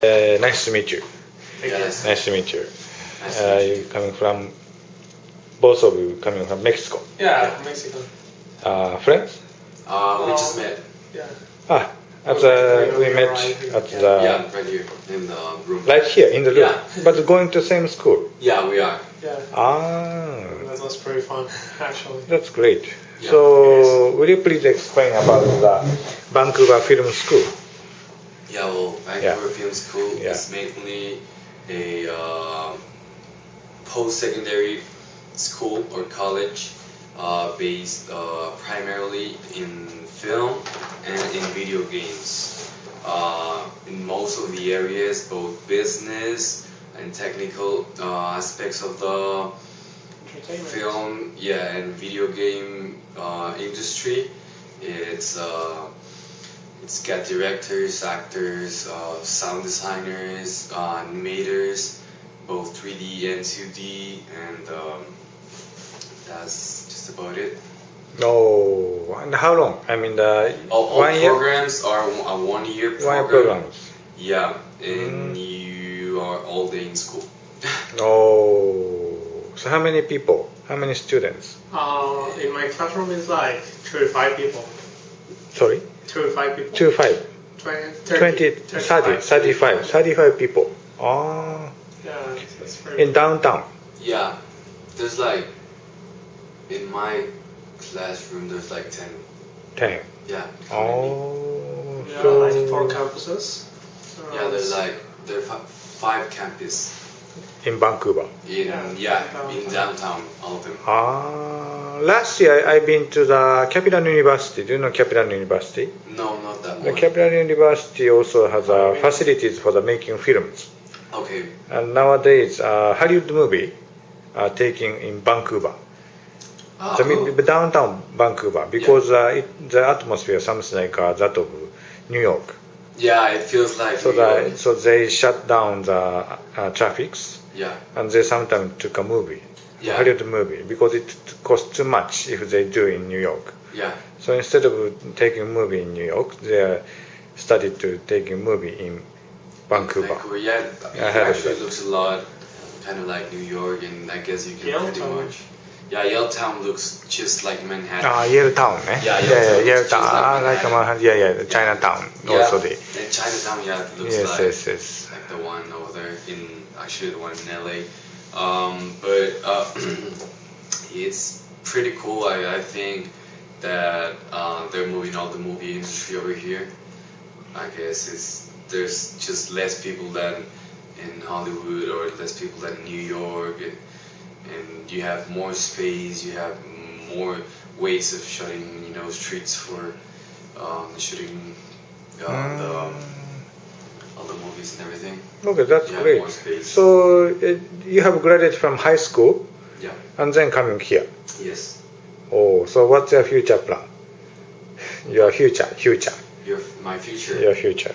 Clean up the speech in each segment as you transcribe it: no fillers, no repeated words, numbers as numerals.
Nice to meet you. Yes. Nice to meet you. Nice to meet you. You coming from, both of you coming from Mexico. Yeah, Mexico. Friends? We just met. Yeah. Ah, we met at Yeah, right here in the room. right here in the room. Yeah. But going to same school. Yeah, we are. Yeah. Ah, That was pretty fun, actually. that's great. Yeah. So, will you please explain about the Vancouver Film School? Yeah, well, Vancouver Film School Yeah. is mainly a post-secondary school or college based primarily in film and in video games. In most of the areas, both business and technical aspects of the Entertainment. film, and video game industry. It's got directors, actors, sound designers, animators, both 3D and 2D, and that's just about it. No, and how long? I mean, All 1 year? programs are a 1 year 1 year program. programs. Yeah, and you are all day in school. Oh, so how many people? How many students? In my classroom is like 35 people. Sorry? 35 people. 25, 20, 30, 35 people. Oh, Yeah, that's pretty in downtown. Yeah, there's like, in my classroom, there's like 10. 10. Yeah. Oh, Yeah, so like 4 campuses. Yeah, there are 5 campus in Vancouver. in in downtown, all of them. Last year I've been to the Capital University. Do you know Capital University? No, not that The one. Capital University also has facilities for the making films. Okay. And nowadays, Hollywood movie are taking in Vancouver. Ah, The downtown Vancouver, because the atmosphere something like that of New York. Yeah, it feels like So New York. so they shut down the traffics, Yeah. and they sometimes took a movie, Yeah. Hollywood movie, because it costs too much if they do in New York. Yeah. So instead of taking a movie in New York, they started to take a movie in Vancouver. Yeah, it I heard of actually that. looks a lot kind of like New York, and I guess you can pretty Yaletown. much. Yeah, Yaletown looks just like Manhattan. Yaletown, eh? Yeah, Yaletown. Yaletown. Ah, like Just like Manhattan. Chinatown also the. And Chinatown, yeah, it looks Yes, like yes. like the one over there actually the one in LA. It's pretty cool. I think that they're moving all the movie industry over here. I guess there's just less people than in Hollywood or less people than New York, and you have more space. You have more ways of shooting, streets for shooting all the movies and everything. Okay, that's You have great. more space. So you have graduated from high school Yeah. and then coming here. Yes. Oh, so what's your future plan? Your future. My future. Your future.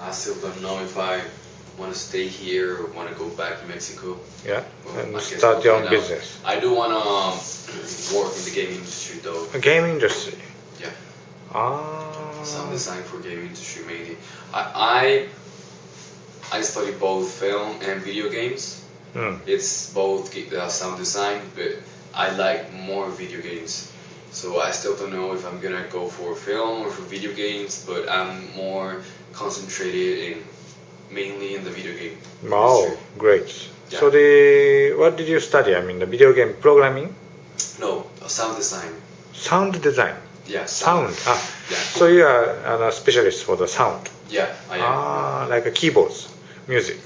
I still don't know if I want to stay here or want to go back to Mexico. Yeah, Well, and I guess start I'll your own find out. business. I do want to work in the game industry though. A game industry. Yeah. Ah. Sound design for game industry mainly. I study both film and video games. Hmm. It's both sound design, but I like more video games. So I still don't know if I'm gonna go for film or for video games, but I'm more concentrated mainly in the video game Wow, industry. great. Yeah. So what did you study? I mean, the video game programming, No, sound design. sound design, Yeah, sound. Yeah. So you are a specialist for the sound. Yeah, I am. Like a keyboards, music,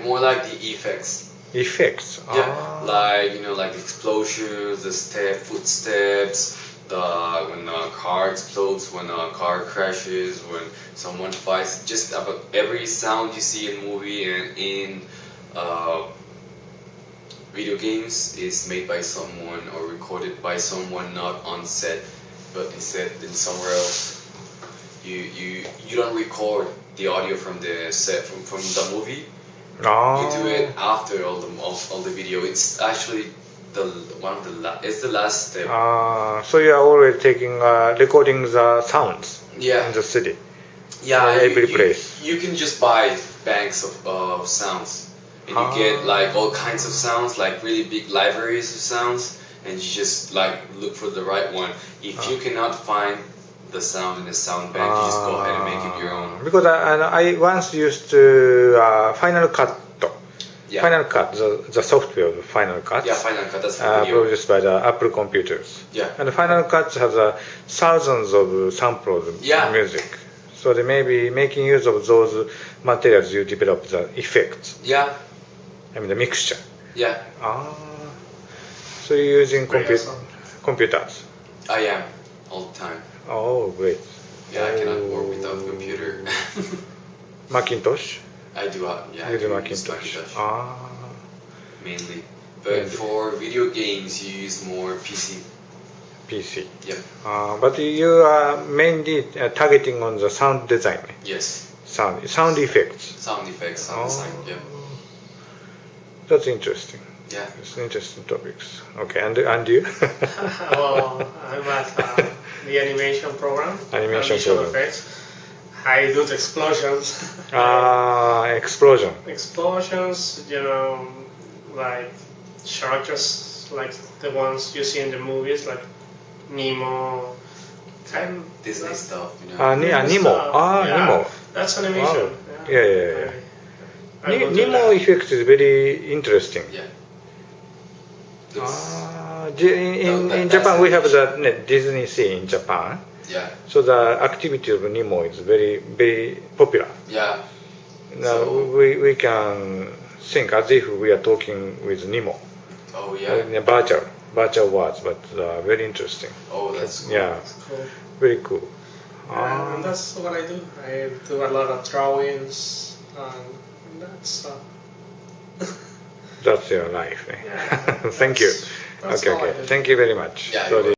More like the effects. effects. Yeah, like explosions, the footsteps, when a car explodes, when a car crashes, when someone fights. Just about every sound you see in movie and in video games is made by someone or recorded by someone not on set, but instead in somewhere else. You don't record the audio from the set from the movie. You do it after all the video. It's actually it's the last step. So you are always taking recording the sounds Yeah. in the city. Yeah, every place. You can just buy banks of sounds, and you get like all kinds of sounds, like really big libraries of sounds, and you just like look for the right one. If you cannot find the sound in the sound bank, you just go ahead and make it your own. Because I once used to Final Cut. Yeah. Final Cut, the software of Final Cut. Yeah, Final Cut, that's for video. Produced by the Apple computers. Yeah. And Final Cut has thousands of samples of music. So they may be making use of those materials you develop the effects. Yeah. I mean the mixture. Yeah. So you're using Awesome. computers. I am all the time. Oh, great. Yeah, I cannot work without a computer. Macintosh? I do. Yeah, You do use Macintosh. Mainly. But for video games, you use more PC. PC. Yep. But you are mainly targeting on the sound design. Yes. Sound effects. Sound effects, sound design. Yep. That's interesting. Yeah. It's interesting topics. Okay, and you? Well, I'm at the animation program. Animation visual program. effects. I do the explosions. Explosion. Explosions, like characters, like the ones you see in the movies, like Nemo. Disney stuff, Nemo. Nemo. That's animation. Wow. Yeah. I will do Nemo that. effect is very interesting. Yeah. In Japan, we have the Disney Sea in Japan. Yeah. So the activity of Nemo is very, very popular. Yeah. Now we can think as if we are talking with Nemo. Oh yeah. In a virtual words, but very interesting. Oh, that's cool. Yeah, That's cool. very cool. And that's what I do. I do a lot of drawings and that stuff. That's your life. Yeah, Thank you. that's Okay. all I do. Thank you very much. Yeah, Sorry.